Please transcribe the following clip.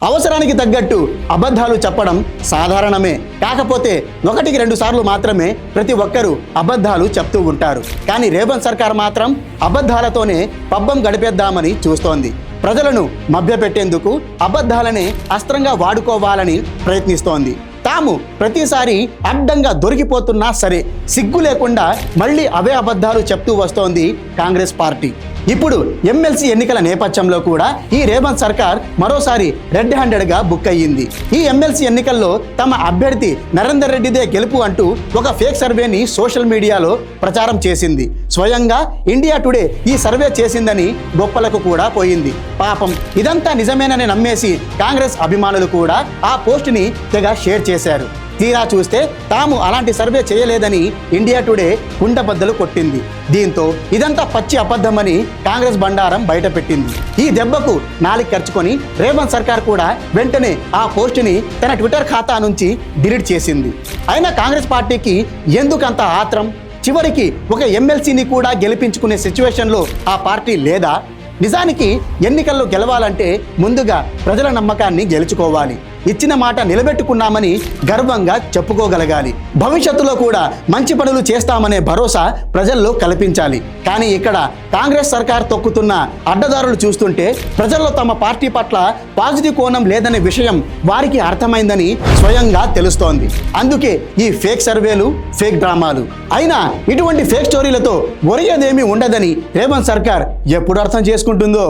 అవసరానికి తగ్గట్టు అబద్ధాలు చెప్పడం సాధారణమే. కాకపోతే ఒకటికి రెండు సార్లు మాత్రమే ప్రతి ఒక్కరూ అబద్ధాలు చెప్తూ ఉంటారు. కానీ రేవంత్ సర్కార్ మాత్రం అబద్ధాలతోనే పబ్బం గడిపేద్దామని చూస్తోంది. ప్రజలను మభ్యపెట్టేందుకు అబద్ధాలనే అస్త్రంగా వాడుకోవాలని ప్రయత్నిస్తోంది. తాము ప్రతిసారి అడ్డంగా దొరికిపోతున్నా సరే సిగ్గు లేకుండా మళ్ళీ అవే అబద్ధాలు చెప్తూ వస్తోంది కాంగ్రెస్ పార్టీ. ఇప్పుడు ఎమ్మెల్సీ ఎన్నికల నేపథ్యంలో కూడా ఈ రేవంత్ సర్కార్ మరోసారి రెడ్ హ్యాండెడ్గా బుక్ అయ్యింది. ఈ ఎమ్మెల్సీ ఎన్నికల్లో తమ అభ్యర్థి నరేందర్ రెడ్డిదే గెలుపు అంటూ ఒక ఫేక్ సర్వేని సోషల్ మీడియాలో ప్రచారం చేసింది. స్వయంగా ఇండియా టుడే ఈ సర్వే చేసిందని గొప్పలకు కూడా పోయింది. పాపం ఇదంతా నిజమేనని నమ్మేసి కాంగ్రెస్ అభిమానులు కూడా ఆ పోస్టుని తెగ షేర్ చేశారు. తీరా చూస్తే తాము అలాంటి సర్వే చేయలేదని ఇండియా టుడే కుండబద్దలు కొట్టింది. దీంతో ఇదంతా పచ్చి అబద్ధమని కాంగ్రెస్ బండారం బయటపెట్టింది. ఈ దెబ్బకు నాలిక ఖర్చుకొని రేవంత్ సర్కార్ కూడా వెంటనే ఆ పోస్టుని తన ట్విట్టర్ ఖాతా నుంచి డిలీట్ చేసింది. అయినా కాంగ్రెస్ పార్టీకి ఎందుకంత ఆత్రం? చివరికి ఒక ఎమ్మెల్సీని కూడా గెలిపించుకునే సిచ్యువేషన్లో ఆ పార్టీ లేదా? నిజానికి ఎన్నికల్లో గెలవాలంటే ముందుగా ప్రజల నమ్మకాన్ని గెలుచుకోవాలి. ఇచ్చిన మాట నిలబెట్టుకున్నామని గర్వంగా చెప్పుకోగలగాలి. భవిష్యత్తులో కూడా మంచి పనులు చేస్తామనే భరోసా ప్రజల్లో కల్పించాలి. కానీ ఇక్కడ కాంగ్రెస్ సర్కార్ తొక్కుతున్న అడ్డదారులు చూస్తుంటే ప్రజల్లో తమ పార్టీ పట్ల పాజిటివ్ కోణం లేదనే విషయం వారికి అర్థమైందని స్వయంగా తెలుస్తోంది. అందుకే ఈ ఫేక్ సర్వేలు, ఫేక్ డ్రామాలు. అయినా ఇటువంటి ఫేక్ స్టోరీలతో ఒరిగేదేమీ ఉండదని రేవంత్ సర్కార్ ఎప్పుడు అర్థం చేసుకుంటుందో.